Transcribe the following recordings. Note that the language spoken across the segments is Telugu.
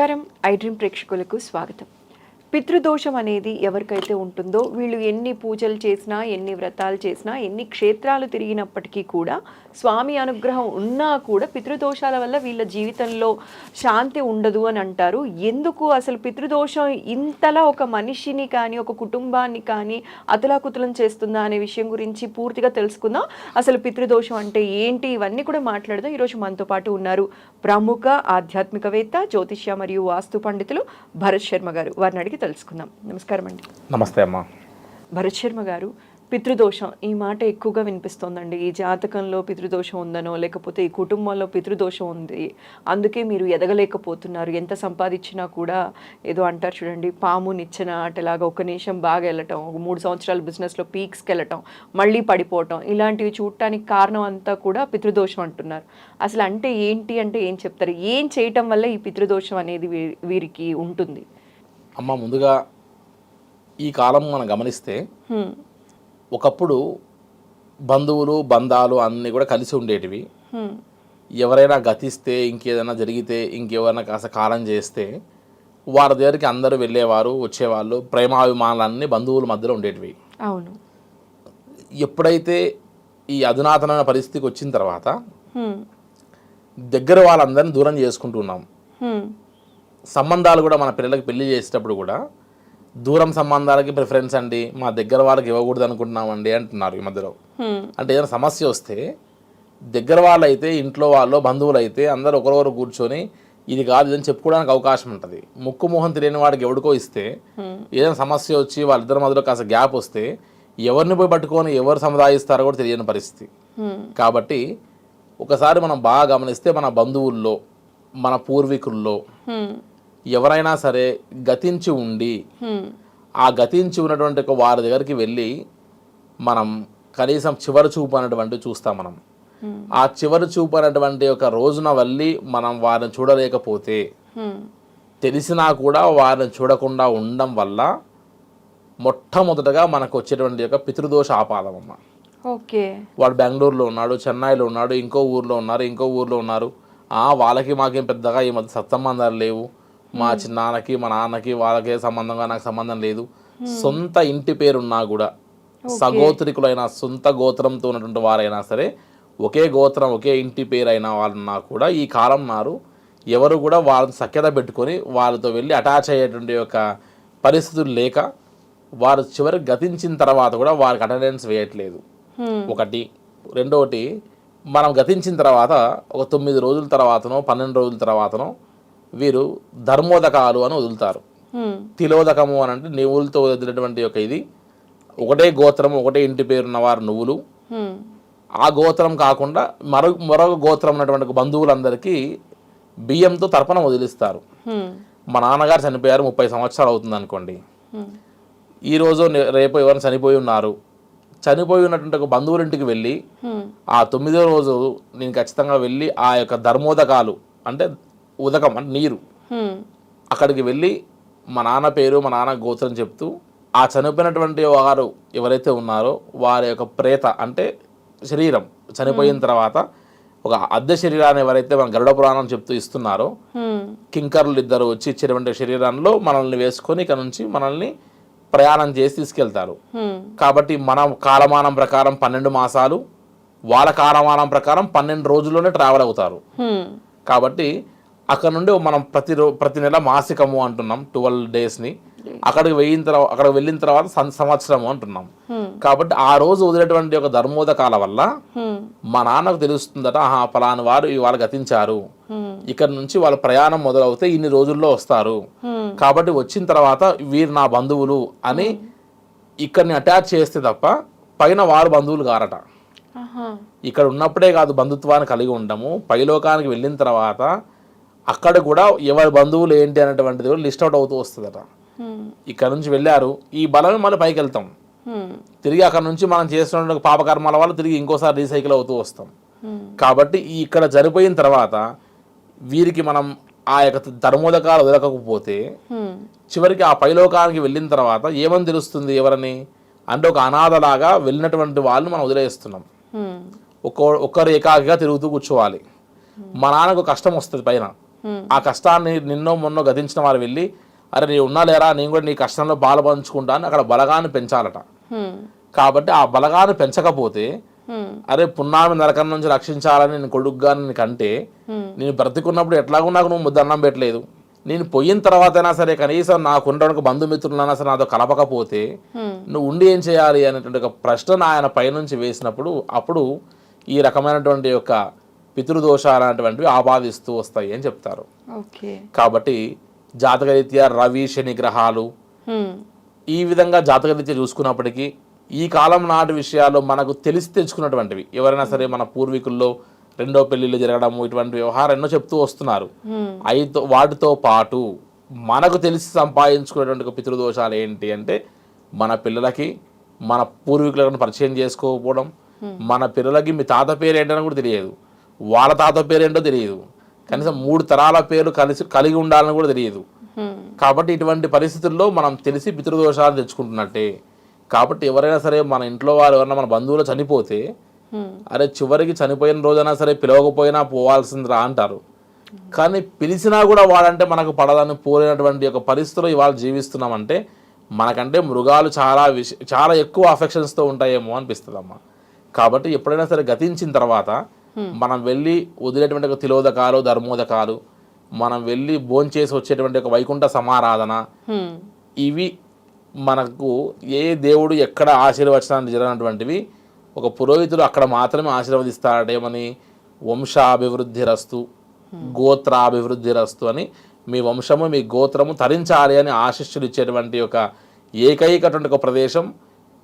నమస్కారం. ఐ డ్రీమ్ ప్రేక్షకులకు స్వాగతం. పితృదోషం అనేది ఎవరికైతే ఉంటుందో వీళ్ళు ఎన్ని పూజలు చేసినా, ఎన్ని వ్రతాలు చేసినా, ఎన్ని క్షేత్రాలు తిరిగినప్పటికీ కూడా స్వామి అనుగ్రహం ఉన్నా కూడా పితృదోషాల వల్ల వీళ్ళ జీవితంలో శాంతి ఉండదు అని అంటారు. ఎందుకు అసలు పితృదోషం ఇంతలా ఒక మనిషిని కానీ, ఒక కుటుంబాన్ని కానీ అతలాకుతలం చేస్తుందా అనే విషయం గురించి పూర్తిగా తెలుసుకుందాం. అసలు పితృదోషం అంటే ఏంటి, ఇవన్నీ కూడా మాట్లాడదాం. ఈరోజు మనతో పాటు ఉన్నారు ప్రముఖ ఆధ్యాత్మికవేత్త, జ్యోతిష్య మరియు వాస్తు పండితులు భరత్ శర్మ గారు. వారిని అడిగి తెలుసుకుందాం. నమస్కారం అండి. నమస్తే అమ్మా. భరత్ శర్మ గారు, పితృదోషం ఈ మాట ఎక్కువగా వినిపిస్తోందండి. ఈ జాతకంలో పితృదోషం ఉందనో, లేకపోతే ఈ కుటుంబంలో పితృదోషం ఉంది, అందుకే మీరు ఎదగలేకపోతున్నారు, ఎంత సంపాదించినా కూడా ఏదో అంటారు చూడండి, పాము నిచ్చెన ఆటలాగా ఒక నిమిషం బాగా వెళ్ళటం, 3 సంవత్సరాలు బిజినెస్లో పీక్స్కి వెళ్ళటం, మళ్ళీ పడిపోవటం, ఇలాంటివి చూడటానికి కారణం అంతా కూడా పితృదోషం అంటున్నారు. అసలు అంటే ఏంటి, అంటే ఏం చెప్తారు? ఏం చేయటం వల్ల ఈ పితృదోషం అనేది వీరికి ఉంటుంది? అమ్మ, ముందుగా ఈ కాలం మనం గమనిస్తే ఒకప్పుడు బంధువులు బంధాలు అన్నీ కూడా కలిసి ఉండేటివి. ఎవరైనా గతిస్తే, ఇంకేదైనా జరిగితే, ఇంకెవరైనా కాస్త కాలం చేస్తే వారి దగ్గరికి అందరూ వెళ్ళేవారు, వచ్చేవాళ్ళు. ప్రేమాభిమానాలన్నీ బంధువుల మధ్యలో ఉండేటివి. అవును. ఎప్పుడైతే ఈ అధునాతనమైన పరిస్థితికి వచ్చిన తర్వాత దగ్గర వాళ్ళందరినీ దూరం చేసుకుంటున్నాం. సంబంధాలు కూడా మన పిల్లలకి పెళ్లి చేసేటప్పుడు కూడా దూరం సంబంధాలకి ప్రిఫరెన్స్ అండి, మా దగ్గర వాళ్ళకి ఇవ్వకూడదు అనుకుంటున్నామండి అంటున్నారు ఈ మధ్యలో. అంటే ఏదైనా సమస్య వస్తే దగ్గర వాళ్ళు అయితే, ఇంట్లో వాళ్ళు, బంధువులు అయితే అందరూ ఒకరొకరు కూర్చొని ఇది కాదు ఇదని చెప్పుకోవడానికి అవకాశం ఉంటుంది. ముక్కు మొహం తెలియని వాడికి ఎవడికో ఇస్తే, ఏదైనా సమస్య వచ్చి వాళ్ళిద్దరి మధ్యలో కాస్త గ్యాప్ వస్తే ఎవరిని పోయి పట్టుకొని ఎవరు సముదాయిస్తారో కూడా తెలియని పరిస్థితి. కాబట్టి ఒకసారి మనం బాగా గమనిస్తే మన బంధువుల్లో, మన పూర్వీకుల్లో ఎవరైనా సరే గతించి ఉండి, ఆ గతించి ఉన్నటువంటి వారి దగ్గరికి వెళ్ళి మనం కనీసం చివరి చూపు అనేటువంటి చూస్తాం. మనం ఆ చివరి చూపు అనేటువంటి ఒక రోజున వెళ్ళి మనం వారిని చూడలేకపోతే, తెలిసినా కూడా వారిని చూడకుండా ఉండడం వల్ల మొట్టమొదటగా మనకు వచ్చేటువంటి యొక్క పితృదోష ఆపాదం అమ్మ. వాడు బెంగళూరులో ఉన్నాడు, చెన్నైలో ఉన్నాడు, ఇంకో ఊర్లో ఉన్నారు. వాళ్ళకి మాకేం పెద్దగా ఈ మధ్య సత్సంబంధాలు లేవు, మా చిన్నాన్నకి మా నాన్నకి వాళ్ళకే సంబంధంగా నాకు సంబంధం లేదు. సొంత ఇంటి పేరున్నా కూడా, సగోత్రికులైన సొంత గోత్రంతో ఉన్నటువంటి వారైనా సరే, ఒకే గోత్రం ఒకే ఇంటి పేరు అయిన వాళ్ళన్నా కూడా ఈ కాలం నారు ఎవరు కూడా వాళ్ళని సఖ్యత పెట్టుకొని వాళ్ళతో వెళ్ళి అటాచ్ అయ్యేటువంటి యొక్క పరిస్థితులు లేక, వారు చివరికి గతించిన తర్వాత కూడా వారికి అటెండెన్స్ వేయట్లేదు. ఒకటి. రెండవటి, మనం గతించిన తర్వాత ఒక 9 రోజుల తర్వాతనో 12 రోజుల తర్వాతనో వీరు ధర్మోదకాలు అని వదులుతారు. తిలోదకము అని అంటే నువ్వులతో వదిలేటువంటి యొక్క ఇది. ఒకటే గోత్రం ఒకటే ఇంటి పేరున్న వారు నువ్వులు, ఆ గోత్రం కాకుండా మరొక గోత్రం ఉన్నటువంటి బంధువులందరికీ బియ్యంతో తర్పణం వదిలిస్తారు. మా నాన్నగారు చనిపోయారు, 30 సంవత్సరాలు అవుతుంది అనుకోండి. ఈరోజు రేపు ఎవరైనా చనిపోయి ఉన్నారు, చనిపోయి ఉన్నటువంటి ఒక బంధువుల ఇంటికి వెళ్ళి ఆ 9వ రోజు నేను ఖచ్చితంగా వెళ్ళి ఆ యొక్క ధర్మోదకాలు అంటే ఉదకం అంటే నీరు, అక్కడికి వెళ్ళి మా నాన్న పేరు మా నాన్న గోత్రం చెప్తూ ఆ చనిపోయినటువంటి వారు ఎవరైతే ఉన్నారో వారి యొక్క ప్రేత అంటే శరీరం చనిపోయిన తర్వాత ఒక అద్దె శరీరాన్ని ఎవరైతే మన గరుడ పురాణం చెప్తూ ఇస్తున్నారో, కింకరులు ఇద్దరు వచ్చి ఇచ్చేటువంటి శరీరంలో మనల్ని వేసుకొని ఇక్కడ నుంచి మనల్ని ప్రయాణం చేసి తీసుకెళ్తారు. కాబట్టి మన కాలమానం ప్రకారం 12 మాసాలు, వాళ్ళ కాలమానం ప్రకారం 12 రోజుల్లోనే ట్రావెల్ అవుతారు. కాబట్టి అక్కడ నుండి మనం ప్రతి నెల మాసికము అంటున్నాం, 12 డేస్ని. అక్కడికి వెళ్ళిన తర్వాత సంవత్సరము అంటున్నాం. కాబట్టి ఆ రోజు వదిలేటువంటి ఒక ధర్మోదకాల వల్ల మా నాన్నకు తెలుస్తుందట, ఫలాని వారు ఇవాళ గతించారు, ఇక్కడ నుంచి వాళ్ళ ప్రయాణం మొదలవుతే ఇన్ని రోజుల్లో వస్తారు, కాబట్టి వచ్చిన తర్వాత వీరు నా బంధువులు అని ఇక్కడిని అటాచ్ చేస్తే తప్ప పైన వారు బంధువులు కారట. ఇక్కడ ఉన్నప్పుడే కాదు బంధుత్వాన్ని కలిగి ఉండము, పైలోకానికి వెళ్ళిన తర్వాత అక్కడ కూడా ఎవరి బంధువులు ఏంటి అనేటువంటిది కూడా లిస్ట్ అవుట్ అవుతూ వస్తుందట. ఇక్కడ నుంచి వెళ్ళారు, ఈ బలమే మళ్ళీ పైకి వెళ్తాం, తిరిగి అక్కడ నుంచి మనం చేస్తున్న పాపకర్మాల వల్ల తిరిగి ఇంకోసారి రీసైకిల్ అవుతూ వస్తాం. కాబట్టి ఇక్కడ చనిపోయిన తర్వాత వీరికి మనం ఆ యొక్క ధర్మోదకాలు వదలకపోతే చివరికి ఆ పైలోకానికి వెళ్ళిన తర్వాత ఏమని తెలుస్తుంది ఎవరని అంటే, ఒక అనాథలాగా వెళ్ళినటువంటి వాళ్ళని మనం వదిలేస్తున్నాం. ఒక్కరు ఏకాకిగా తిరుగుతూ కూర్చోవాలి. మా నాన్నకు కష్టం వస్తుంది పైన, ఆ కష్టాన్ని నిన్నో మొన్నో గతించిన వారు వెళ్ళి అరే నీ ఉన్నా లేరా నేను కూడా నీ కష్టంలో పాలు పంచుకుంటా అని అక్కడ బలగాన్ని పెంచాలట. కాబట్టి ఆ బలగాన్ని పెంచకపోతే అరే పున్నామి నరకం నుంచి రక్షించాలని నేను కొడుకుగా కంటే నేను బ్రతికున్నప్పుడు ఎట్లాగో నాకు నువ్వు ముద్దన్నం పెట్టలేదు, నేను పోయిన తర్వాత అయినా సరే కనీసం నాకు ఉండడానికి బంధుమిత్రులైనా సరే నాతో కలపకపోతే నువ్వు ఉండి ఏం చేయాలి అనేటువంటి ఒక ప్రశ్న ఆయన పైనుంచి వేసినప్పుడు అప్పుడు ఈ రకమైనటువంటి యొక్క పితృదోషాలు అనేటువంటివి ఆపాదిస్తూ వస్తాయి అని చెప్తారు. కాబట్టి జాతకరీత్యా రవి శని గ్రహాలు ఈ విధంగా జాతకరీత్యా చూసుకున్నప్పటికీ ఈ కాలం నాటి విషయాలు మనకు తెలిసి తెచ్చుకున్నటువంటివి. ఎవరైనా సరే మన పూర్వీకుల్లో రెండో పెళ్లిళ్ళు జరగడము ఇటువంటి వ్యవహారం ఎన్నో చెప్తూ వస్తున్నారు. వాటితో పాటు మనకు తెలిసి సంపాదించుకునేటువంటి పితృదోషాలు ఏంటి అంటే మన పిల్లలకి మన పూర్వీకులను పరిచయం చేసుకోకపోవడం, మన పిల్లలకి మీ తాత పేరు ఏంటని కూడా తెలియదు, వాళ్ళ తాత పేరు ఏంటో తెలియదు, కనీసం 3 తరాల పేర్లు కలిగి ఉండాలని కూడా తెలియదు. కాబట్టి ఇటువంటి పరిస్థితుల్లో మనం తెలిసి పితృదోషాలు తెచ్చుకుంటున్నట్టే. కాబట్టి ఎవరైనా సరే మన ఇంట్లో వారు ఎవరైనా మన బంధువులు చనిపోతే అరే చివరికి చనిపోయిన రోజైనా సరే పిలవకపోయినా పోవాల్సిందిరా అంటారు. కానీ పిలిచినా కూడా వాడంటే మనకు పడదని పోలేనటువంటి ఒక పరిస్థితుల్లో ఇవాళ జీవిస్తున్నామంటే మనకంటే మృగాలు చాలా ఎక్కువ అఫెక్షన్స్తో ఉంటాయేమో అనిపిస్తుందమ్మా. కాబట్టి ఎప్పుడైనా సరే గతించిన తర్వాత మనం వెళ్ళి వదిలేటువంటి ఒక తిలోదకాలు ధర్మోదకాలు, మనం వెళ్ళి భోంచేసి వచ్చేటువంటి ఒక వైకుంఠ సమారాధన, ఇవి మనకు ఏ దేవుడు ఎక్కడ ఆశీర్వచనాన్ని జరిగినటువంటివి ఒక పురోహితుడు అక్కడ మాత్రమే ఆశీర్వదిస్తాడేమని వంశాభివృద్ధి రస్తు గోత్రాభివృద్ధి రస్తు అని మీ వంశము మీ గోత్రము తరించాలి అని ఆశిష్యులు ఇచ్చేటువంటి ఒక ఏకైకటువంటి ఒక ప్రదేశం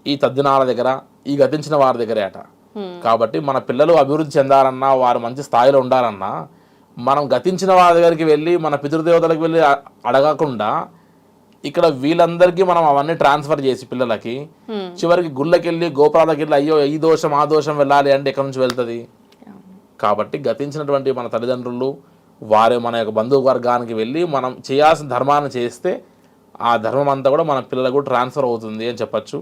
ఈ తద్దినాల దగ్గర, ఈ గతించిన వారి దగ్గరే అట. కాబట్టి మన పిల్లలు అభివృద్ధి చెందాలన్నా వారు మంచి స్థాయిలో ఉండాలన్నా మనం గతించిన వారి దగ్గరికి వెళ్ళి మన పితృదేవతలకు వెళ్ళి అడగకుండా ఇక్కడ వీళ్ళందరికీ మనం అవన్నీ ట్రాన్స్ఫర్ చేసి పిల్లలకి చివరికి గుళ్ళకి వెళ్ళి గోపురాలకు వెళ్ళి అయ్యో ఈ దోషం ఆ దోషం వెళ్ళాలి అంటే ఎక్కడి నుంచి వెళ్తుంది. కాబట్టి గతించినటువంటి మన తల్లిదండ్రులు వారే మన యొక్క బంధువర్గానికి వెళ్ళి మనం చేయాల్సిన ధర్మాన్ని చేస్తే ఆ ధర్మం అంతా కూడా మన పిల్లలకు ట్రాన్స్ఫర్ అవుతుంది అని చెప్పచ్చు.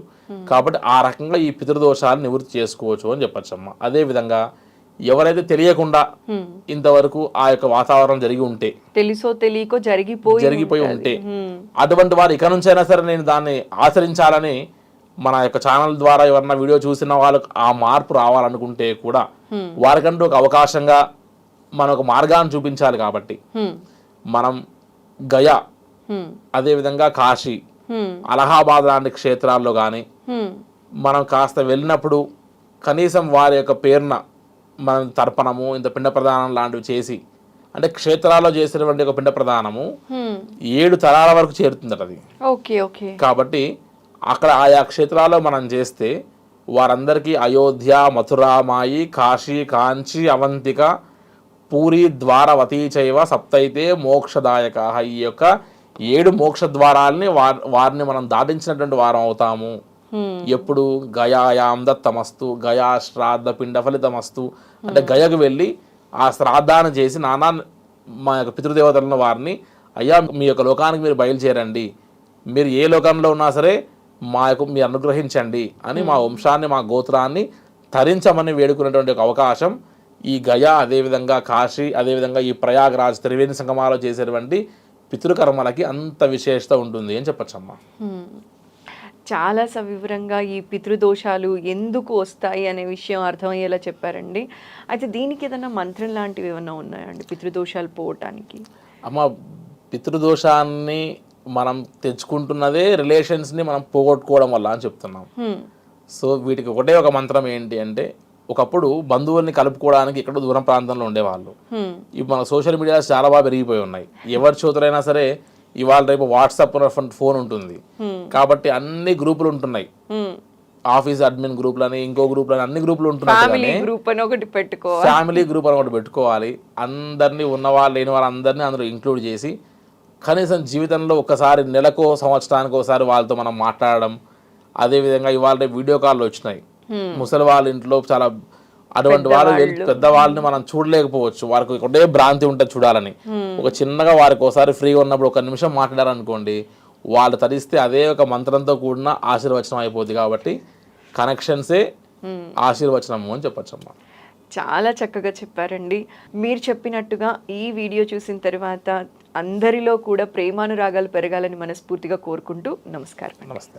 కాబట్టి ఆ రకంగా ఈ పితృదోషాలు నివృత్తి చేసుకోవచ్చు అని చెప్పచ్చు అమ్మ. అదేవిధంగా ఎవరైతే తెలియకుండా ఇంతవరకు ఆ యొక్క వాతావరణం జరిగి ఉంటే తెలుసో తెలియకో జరిగిపోయి ఉంటే అటువంటి వారు ఇక నుంచైనా సరే నేను దాన్ని ఆచరించాలని మన యొక్క ఛానల్ ద్వారా ఎవరన్నా వీడియో చూసిన వాళ్ళకు ఆ మార్పు రావాలనుకుంటే కూడా వారికంటూ ఒక అవకాశంగా మన ఒక మార్గాన్ని చూపించాలి. కాబట్టి మనం గయా అదేవిధంగా కాశీ అలహాబాద్ లాంటి క్షేత్రాల్లో కానీ మనం కాస్త వెళ్ళినప్పుడు కనీసం వారి యొక్క పేరున మనం తర్పణము ఇంత పిండ ప్రదానం లాంటివి చేసి, అంటే క్షేత్రాల్లో చేసినటువంటి ఒక పిండ ప్రదానము 7 తరాల వరకు చేరుతుంది అది. కాబట్టి అక్కడ ఆయా క్షేత్రాల్లో మనం చేస్తే వారందరికీ అయోధ్య మథురామాయి కాశీ కాంచి అవంతిక పూరి ద్వారవతీ చైవ సప్తైతే మోక్షదాయక, ఈ యొక్క 7 మోక్ష ద్వారాలని వారిని మనం దాటించినటువంటి వారం అవుతాము. ఎప్పుడు గయాయాం దత్తమస్తు గయా శ్రాద్ధ పిండ ఫలితమస్తు అంటే గయకు వెళ్ళి ఆ శ్రాద్ధాన్ని చేసి నానా మా యొక్క పితృదేవతలను వారిని అయ్యా మీ యొక్క లోకానికి మీరు బయలుచేరండి, మీరు ఏ లోకంలో ఉన్నా సరే మీరు అనుగ్రహించండి అని మా వంశాన్ని మా గోత్రాన్ని తరించమని వేడుకునేటువంటి ఒక అవకాశం ఈ గయా అదేవిధంగా కాశీ అదేవిధంగా ఈ ప్రయాగ్రాజ్ త్రివేణి సంగమాలో చేసేటువంటి పితృకర్మలకి అంత విశేషత ఉంటుంది అని చెప్పచ్చమ్మా. చాలా సవివరంగా ఈ పితృదోషాలు ఎందుకు వస్తాయి అనే విషయం అర్థమయ్యేలా చెప్పారండి. అయితే దీనికి ఏదైనా మంత్రం లాంటివి ఏమైనా ఉన్నాయండి పితృదోషాలు పోవటానికి? అమ్మ, పితృదోషాన్ని మనం తెచ్చుకుంటున్నదే రిలేషన్స్ని మనం పోగొట్టుకోవడం వల్ల అని చెప్తున్నాం. సో వీటికి ఒకటే ఒక మంత్రం ఏంటి అంటే, ఒకప్పుడు బంధువుల్ని కలుపుకోవడానికి ఇక్కడ దూరం ప్రాంతంలో ఉండేవాళ్ళు. ఇప్పుడు మన సోషల్ మీడియా చాలా బాగా పెరిగిపోయి ఉన్నాయి. ఎవరి చోతులైనా సరే ఇవాళ రేపు వాట్సాప్ ఫోన్ ఉంటుంది కాబట్టి అన్ని గ్రూపులు ఉంటున్నాయి. ఆఫీస్ అడ్మిన్ గ్రూపులని ఇంకో గ్రూపులని అన్ని గ్రూపులు ఉంటున్నాయి. ఫ్యామిలీ గ్రూప్ అని ఒకటి పెట్టుకోవాలి. అందరినీ ఉన్నవాళ్ళు లేని వాళ్ళందరినీ అందరూ ఇంక్లూడ్ చేసి కనీసం జీవితంలో ఒకసారి నెలకో సంవత్సరానికి ఒకసారి వాళ్ళతో మనం మాట్లాడడం. అదేవిధంగా ఇవాళ వీడియో కాల్ వచ్చినాయి. ముసలి వాళ్ళ ఇంట్లో చాలా అటువంటి వాళ్ళు పెద్దవాళ్ళని మనం చూడలేకపోవచ్చు, వారికి ఒకటే భ్రాంతి ఉంటుంది చూడాలని. ఒక చిన్నగా వారికి ఒకసారి ఫ్రీగా ఉన్నప్పుడు 1 నిమిషం మాట్లాడారనుకోండి, వాళ్ళు తరిస్తే అదే ఒక మంత్రంతో కూడిన ఆశీర్వచనం అయిపోద్ది. కాబట్టి కనెక్షన్సే ఆశీర్వచనము అని చెప్పచ్చమ్మా. చాలా చక్కగా చెప్పారండి. మీరు చెప్పినట్టుగా ఈ వీడియో చూసిన తర్వాత అందరిలో కూడా ప్రేమానురాగాలు పెరగాలని మనస్ఫూర్తిగా కోరుకుంటూ నమస్కారం. నమస్తే.